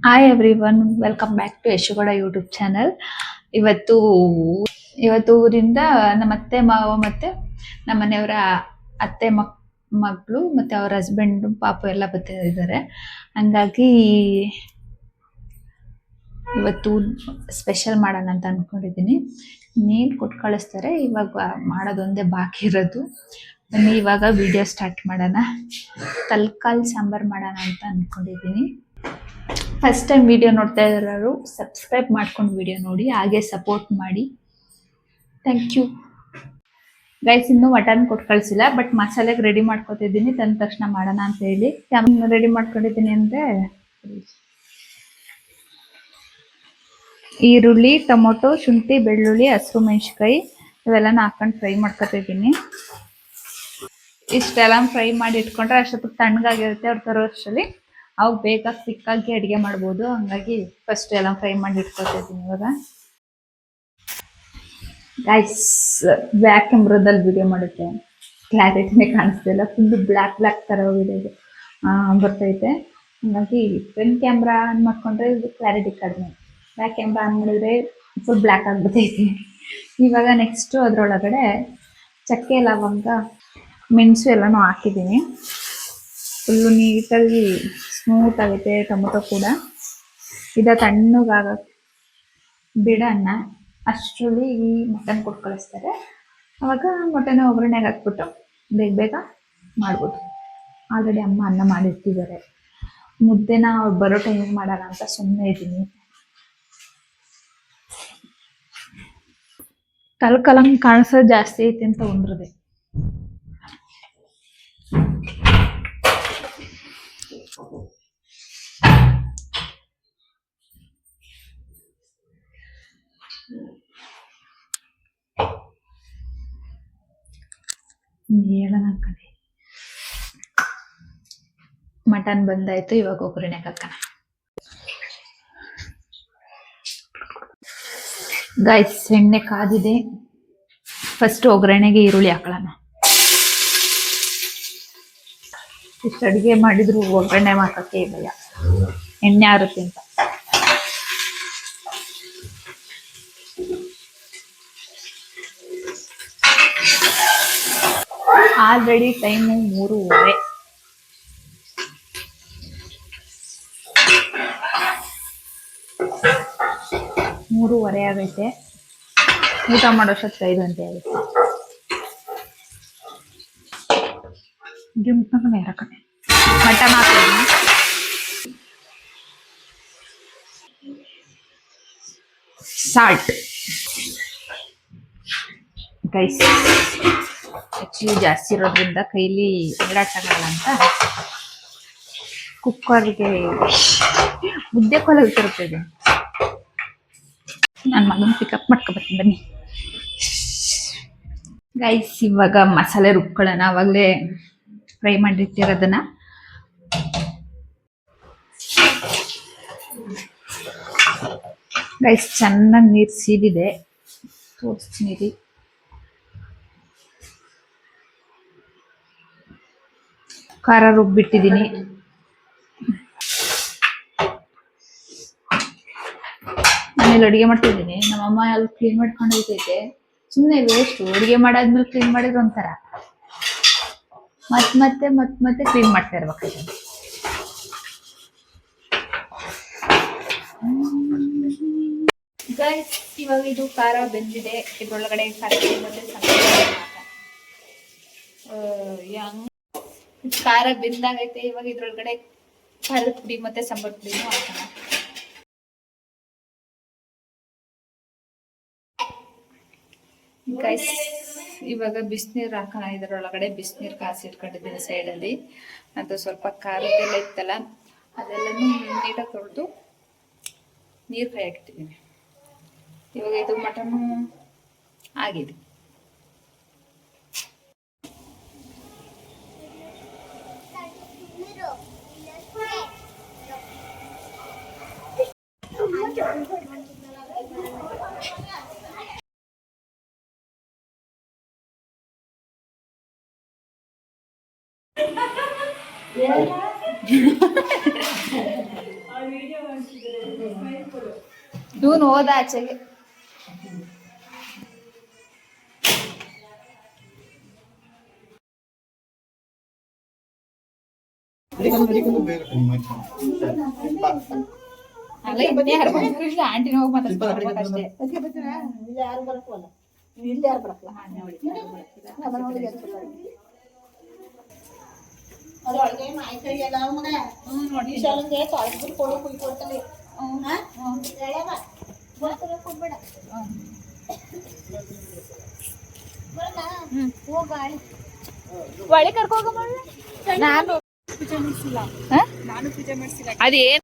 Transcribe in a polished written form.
Hi everyone, welcome back to Yasho Gowda YouTube channel. ಇವತ್ತು ಇವತ್ತು ಊರಿಂದ ನಮ್ಮ ಅತ್ತೆ ಮಾವ ಮತ್ತೆ ನಮ್ಮ ಮನೆಯವರ ಅತ್ತೆ ಮಗಳು ಮತ್ತೆ ಅವ್ರ ಹಸ್ಬೆಂಡ್ ಪಾಪು ಎಲ್ಲ ಬರ್ತಿದ್ದಾರೆ. ಹಂಗಾಗಿ ಇವತ್ತು ಸ್ಪೆಷಲ್ ಮಾಡೋಣ ಅಂತ ಅನ್ಕೊಂಡಿದ್ದೀನಿ. ನೀರು ಕೊಟ್ಟು ಕಳಿಸ್ತಾರೆ, ಇವಾಗ ಮಾಡೋದೊಂದೇ ಬಾಕಿ ಇರೋದು. ಬನ್ನಿ ಇವಾಗ ವಿಡಿಯೋ ಸ್ಟಾರ್ಟ್ ಮಾಡೋಣ. ತಲ್ಕಾಲ್ ಸಾಂಬಾರ್ ಮಾಡೋಣ ಅಂತ ಅನ್ಕೊಂಡಿದ್ದೀನಿ. ಫಸ್ಟ್ ಟೈಮ್ ವಿಡಿಯೋ ನೋಡ್ತಾ ಇರೋರು ಸಬ್ಸ್ಕ್ರೈಬ್ ಮಾಡ್ಕೊಂಡು ವಿಡಿಯೋ ನೋಡಿ, ಹಾಗೆ ಸಪೋರ್ಟ್ ಮಾಡಿ. Thank you guys. ಇನ್ನೂ ಮಟನ್ ಕೊಟ್ಟು ಕಳಿಸಿಲ್ಲ, ಬಟ್ ಮಸಾಲೆಗೆ ರೆಡಿ ಮಾಡ್ಕೊತಿದ್ದೀನಿ. ತಂದ ತಕ್ಷಣ ಮಾಡೋಣ ಅಂತ ಹೇಳಿ ರೆಡಿ ಮಾಡ್ಕೊಂಡಿದ್ದೀನಿ. ಅಂದರೆ ಈರುಳ್ಳಿ, ಟೊಮೊಟೊ, ಶುಂಠಿ, ಬೆಳ್ಳುಳ್ಳಿ, ಹಸಿರು ಮೆಣಸಿನ್ಕಾಯಿ ಇವೆಲ್ಲನ ಹಾಕೊಂಡು ಫ್ರೈ ಮಾಡ್ಕೊತಿದ್ದೀನಿ. ಇಷ್ಟೆಲ್ಲ ಫ್ರೈ ಮಾಡಿ ಇಟ್ಕೊಂಡ್ರೆ ಅಷ್ಟೊತ್ತಿಗೆ ತಣ್ಣಗಾಗಿರುತ್ತೆ. ಅವ್ರು ತರೋ ಅಷ್ಟರಲ್ಲಿ ಅವಾಗ ಬೇಗ ಕ್ವಿಕ್ಕಾಗಿ ಅಡುಗೆ ಮಾಡ್ಬೋದು. ಹಂಗಾಗಿ ಫಸ್ಟ್ ಎಲ್ಲ ಫ್ರೈ ಮಾಡಿ ಇಟ್ಕೊತಿದ್ದೀನಿ. ಇವಾಗ ಗೈಸ್, ಬ್ಯಾಕ್ ಕ್ಯಾಮ್ರಾದಲ್ಲಿ ವಿಡಿಯೋ ಮಾಡುತ್ತೆ, ಕ್ಲಾರಿಟಿನೇ ಕಾಣಿಸ್ತಿಲ್ಲ. ಫುಲ್ ಬ್ಲ್ಯಾಕ್ ಥರ ವಿಡಿಯೋ ಬರ್ತೈತೆ. ಹಾಗಾಗಿ ಫ್ರಂಟ್ ಕ್ಯಾಮ್ರಾ ಆನ್ ಮಾಡ್ಕೊಂಡ್ರೆ ಇದು ಕ್ಲಾರಿಟಿ ಕಡಿಮೆ, ಬ್ಯಾಕ್ ಕ್ಯಾಮ್ರಾ ಆನ್ ಮಾಡಿದ್ರೆ ಫುಲ್ ಬ್ಲ್ಯಾಕ್ ಆಗಿಬಿಟ್ಟೈತಿ. ಇವಾಗ ನೆಕ್ಸ್ಟು ಅದರೊಳಗಡೆ ಚಕ್ಕೆ, ಲವಂಗ, ಮೆಣಸು ಎಲ್ಲನೂ ಹಾಕಿದ್ದೀನಿ. ಫುಲ್ಲು ನೀಟಾಗಿ ಸ್ಮೂತ್ ಆಗುತ್ತೆ ಟೊಮೊಟೊ ಕೂಡ. ತಣ್ಣಗಾಗ ಬಿಡೋಣ. ಅಷ್ಟರಲ್ಲಿ ಈ ಮಟನ್ ಕೊಟ್ಟು ಕಳಿಸ್ತಾರೆ. ಅವಾಗ ಮಟನ್ ಒಗ್ಗರಣೆಗೆ ಹಾಕ್ಬಿಟ್ಟು ಬೇಗ ಬೇಗ ಮಾಡ್ಬೋದು. ಆಲ್ರೆಡಿ ಅಮ್ಮ ಅನ್ನ ಮಾಡಿರ್ತಿದ್ದಾರೆ. ಮುದ್ದೆನ ಅವ್ರು ಬರೋ ಟೈಮಿಗೆ ಮಾಡೋಣ ಅಂತ ಸುಮ್ಮನೆ ಇದ್ದೀನಿ. ತಲ್ಕಲಂಗೆ ಕಾಣಿಸೋದು ಜಾಸ್ತಿ ಐತೆ ಅಂತ ಒಂದ್ರದೆ. ಹೇಳೋಣ ಕಡೆ ಮಟನ್ ಬಂದಾಯ್ತು. ಇವಾಗ ಒಗ್ಗರಣೆಗೆ ಹಾಕೋಣ. ಗೈಸ್, ಎಣ್ಣೆ ಕಾದಿದೆ. ಫಸ್ಟ್ ಒಗ್ಗರಣೆಗೆ ಈರುಳ್ಳಿ ಹಾಕೊಳ್ಳೋಣ. ಇಷ್ಟು ಅಡುಗೆ ಮಾಡಿದ್ರು ಒಗ್ಗರಣೆ ಹಾಕೋಕ್ಕೆ ಭಯ, ಎಣ್ಣೆ ಆರುತ್ತೆ ಅಂತ. Already time 3:30. 3:30 ಆಗೈತೆ. ಊಟ ಮಾಡೋಷ್ಟೊತ್ತಿಗೆ 5 ಗಂಟೆ ಆಗುತ್ತೆ. ನೇರ ಕಡೆ ಮಟನ್ ಹಾಕಿದ್ದೀನಿ. ಸಾಲ್ಟ್ ಗೈಸ್, ಆ್ಯಕ್ಚುಲಿ ಜಾಸ್ತಿ ಇರೋದ್ರಿಂದ ಕೈಲಿ ಓಡಾಟಗಲ್ಲ ಅಂತ ಕುಕ್ಕರ್ಗೆ ಮುದ್ದೆ ಕೋಲಲ್ಲಿ ತರುತ್ತಿದೆ. ನನ್ನ ಮಗನ ಪಿಕಪ್ ಮಾಡ್ಕೊಬರ್ತೀನಿ ಬನ್ನಿ. ಗೈಸ್, ಇವಾಗ ಮಸಾಲೆ ರುಬ್ಕೊಳ್ಳೋಣ. ಆವಾಗಲೇ ಫ್ರೈ ಮಾಡಿರ್ತಿರೋದನ್ನ ಗೈಸ್ ಚೆನ್ನಾಗಿ ನೀರು ಸೀದಿದೆ, ತೋರಿಸ್ತೀನಿ. ಖಾರ ರುಬ್ಬಿಟ್ಟಿದ್ದೀನಿ. ನಾನೆಲ್ಲಿ ಅಡುಗೆ ಮಾಡ್ತಿದ್ದೀನಿ. ನಮ್ಮಮ್ಮ ಅಲ್ಲಿ ಕ್ಲೀನ್ ಮಾಡ್ಕೊಂಡು ಹೋಗ್ತೈತೆ. ಸುಮ್ಮನೆ ವೇಸ್ಟು. ಅಡುಗೆ ಮಾಡಾದ್ಮೇಲೆ ಕ್ಲೀನ್ ಮಾಡಿದ್ರೆ ಒಂಥರ ಮತ್ತೆ ಕ್ಲೀನ್ ಮಾಡ್ತಾ ಇರ್ಬೇಕು. ಗೈಸ್, ಇವಾಗ ಇದು ಖಾರ ಬೆಂದಿದೆ. ಇದ್ರೊಳಗಡೆ ಖಾರ ಬೆಂದಾಗೈತೆ. ಇವಾಗ ಇದ್ರೊಳಗಡೆ ಖಾರದ ಪುಡಿ ಮತ್ತೆ ಸಾಂಬಾರ್ ಪುಡಿನೂ ಹಾಕೋಣ. ಗೈಸ್, ಇವಾಗ ಬಿಸಿನೀರು ಹಾಕೋಣ. ಇದರೊಳಗಡೆ ಬಿಸಿನೀರು ಕಾಸಿ ಇಟ್ಕೊಂಡಿದ್ದೀನಿ ಸೈಡಲ್ಲಿ. ಅದು ಸ್ವಲ್ಪ ಖಾರದೆಲ್ಲ ಇತ್ತಲ್ಲ, ಅದೆಲ್ಲನೂ ನೀಟಾಗಿ ತೊಳೆದು ನೀರು ಕೈ ಹಾಕಿಟ್ಟಿದ್ದೀನಿ. ಇವಾಗ ಇದು ಮಟನ್ನು ಆಗಿದೆ. ಇವನು ಹೋದ ಆಚೆಗೆ. ಅಲ್ಲ ಇಬ್ಬನೇ ಯಾರು ಬಂದಿಲ್ಲ ಆಂಟಿನ ಹೋಗಿ ಮಾತಾಡ್ಬೇಕು ಅಷ್ಟೇ. ಯಾರು ಬರಕಲ್ಲ ಇಲ್ಲಿ ಯಾರು ಬರಕಲ್ಲ ಅದ್ರೊಳಗೆ ಮಾಹಿತಿ ಎಲ್ಲ ಮಗ ಈಶಾಲಂಗೆ ತೊಳೆದ್ಬಿಟ್ಟು ಕೊಡು ಕುಯ್ ಕೊಡ್ತಾನೆ. ಕೊಡ್ಬೇಡ ಹೋಗಾಳಿ ಒಳ್ಳೆ ಕರ್ಕೋಗ ನಾನು ಪೂಜೆ ಮಾಡಿಸಿಲ್ಲ. ಅದೇನ್